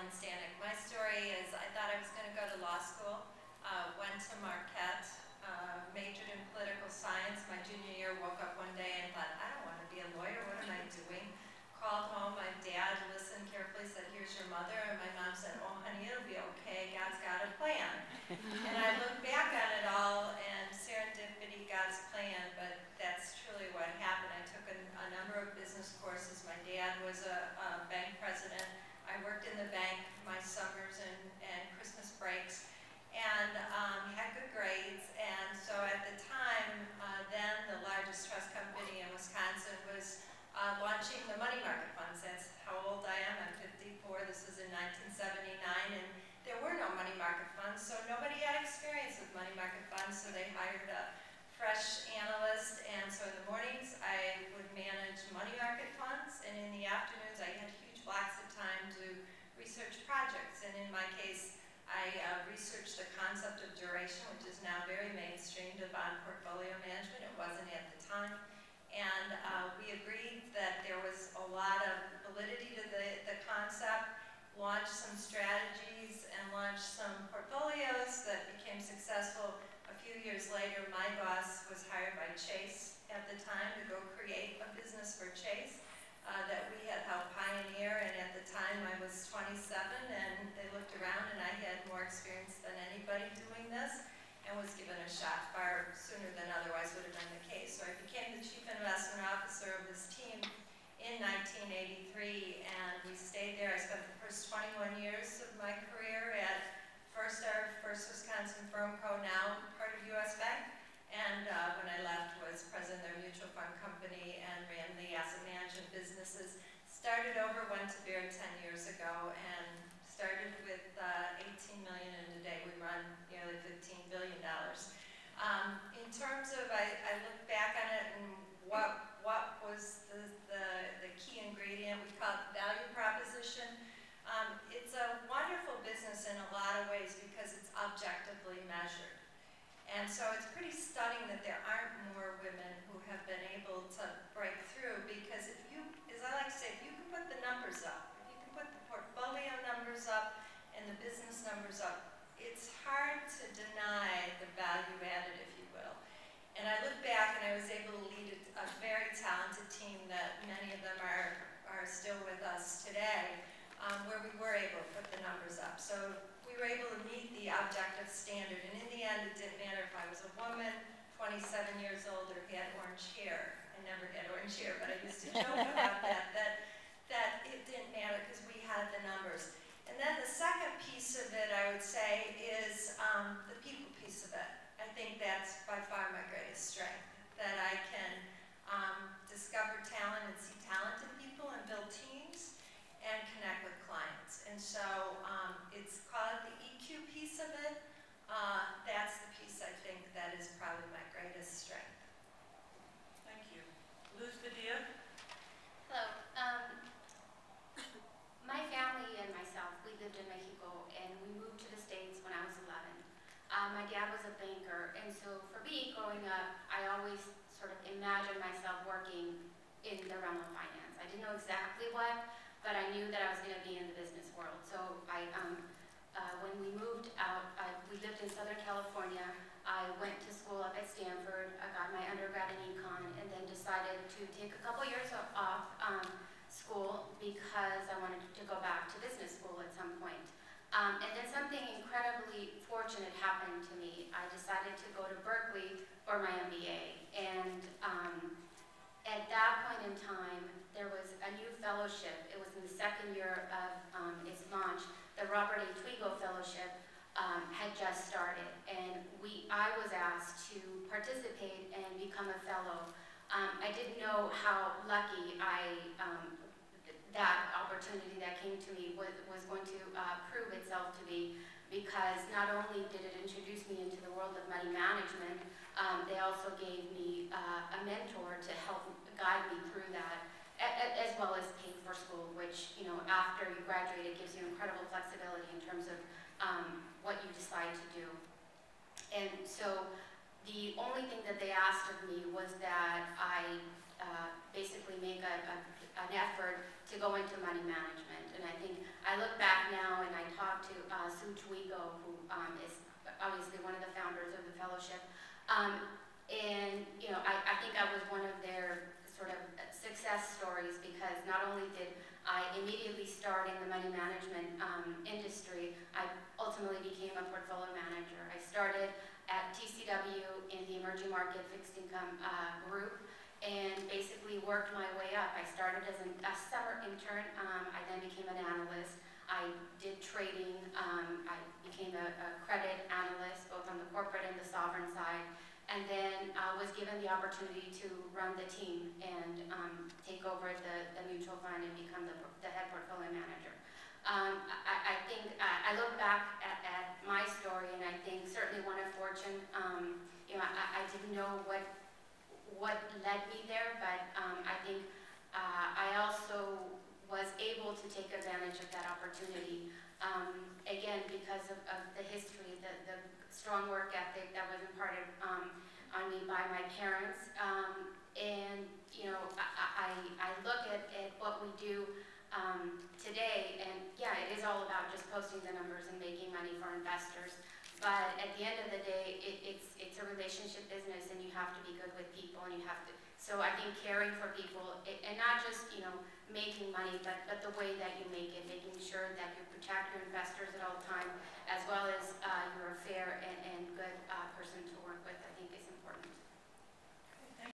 Stanek. My story is I thought I was going to go to law school, went to Marquette, majored in political science. My junior year, woke up one day and thought, I don't want to be a lawyer, what am I doing? Called home, my dad listened carefully, said, here's your mother, and my mom said, oh honey, it'll be okay, God's got a plan. And I look back on it all, and serendipity, God's plan, but that's truly what happened. I took a number of business courses. My dad was a bank president. I worked in the bank my summers and Christmas breaks, and had good grades. And so at the time, then the largest trust company in Wisconsin was launching the money market funds. That's how old I am. I'm 54. This was in 1979, and there were no money market funds, so nobody had experience with money market funds, so they hired a fresh analyst. And so in the mornings, I would manage money market funds, and in the afternoons, I had huge blocks of time to research projects. And in my case, I researched the concept of duration, which is now very mainstream to bond portfolio management. It wasn't at the time. And we agreed that there was a lot of validity to the concept, launched some strategies, and launched some portfolios that became successful. A few years later, my boss was hired by Chase at the time to go create a business for Chase that we had helped pioneer. And at the time, I was 27, and they looked around, and I had more experience than anybody doing this, and was given a shot far sooner than otherwise would have been the case. So I became the chief investment officer of this team in 1983, and we stayed there. I spent the first 21 years of my career at our first Wisconsin firm co, now part of U.S. Bank, and when I left was president of their mutual fund company and ran the asset management businesses. Started over, went to Baird 10 years ago, and started with 18 million, and today we run nearly $15 billion. In terms of, I look back on it and what was the key ingredient, we call it value proposition. It's a wonderful business in a lot of ways because it's objectively measured. And so it's pretty stunning that there aren't more women who have been able to break through, because if you, as I like to say, if you can put the numbers up, if you can put the portfolio numbers up and the business numbers up, it's hard to deny the value added, if you will. And I look back and I was able to lead a very talented team that many of them are still with us today, where we were able to put the numbers up. So we were able to meet the objective standard, and in the end, it didn't matter if I was a woman, 27 years old, or had orange hair. I never had orange hair, but I used to joke about that it didn't matter because we had the numbers. And then the second piece of it, I would say, is the people piece of it. I think that's by far my greatest strength, that I can discover talent and see talented people and build teams and connect with clients. And so it's called the EQ piece of it. That's the piece I think that is probably my greatest strength. Thank you. Luz Padilla? Hello. My family and myself, we lived in Mexico, and we moved to the States when I was 11. My dad was a banker, and so for me, growing up, I always sort of imagined myself working in the realm of finance. I didn't know exactly what, but I knew that I was going to be in the business world. So when we moved out, we lived in Southern California. I went to school up at Stanford. I got my undergrad in econ, and then decided to take a couple years off school because I wanted to go back to business school at some point. And then something incredibly fortunate happened to me. I decided to go to Berkeley for my MBA, and at that point in time, there was a new fellowship. It was in the second year of its launch. The Robert A. Twigo Fellowship had just started, and I was asked to participate and become a fellow. I didn't know how lucky that opportunity that came to me was going to prove itself to be, because not only did it introduce me into the world of money management, they also gave me a mentor to help guide me through that, as well as pay for school, which, you know, after you graduate, it gives you incredible flexibility in terms of what you decide to do. And so the only thing that they asked of me was that I basically make an effort to go into money management. And I think I look back now and I talk to Sue Twigo, who is obviously one of the founders of the fellowship. And you know, I think I was one of their sort of success stories, because not only did I immediately start in the money management industry, I ultimately became a portfolio manager. I started at TCW in the emerging market fixed income group, and basically worked my way up. I started as a summer intern. I then became an analyst. I did trading. I became a credit analyst, both on the corporate and the sovereign side, and then was given the opportunity to run the team and take over the mutual fund and become the head portfolio manager. I think I look back at my story, and I think certainly one of fortune. You know, I didn't know what led me there, but I think I also was able to take advantage of that opportunity, again, because of the history, the strong work ethic that was imparted on me by my parents. And, you know, I look at what we do today, and yeah, it is all about just posting the numbers and making money for investors. But at the end of the day, it's a relationship business, and you have to be good with people, and you have to. So I think caring for people, and not just, you know, making money, but the way that you make it, making sure that you protect your investors at all time, as well as you're a fair and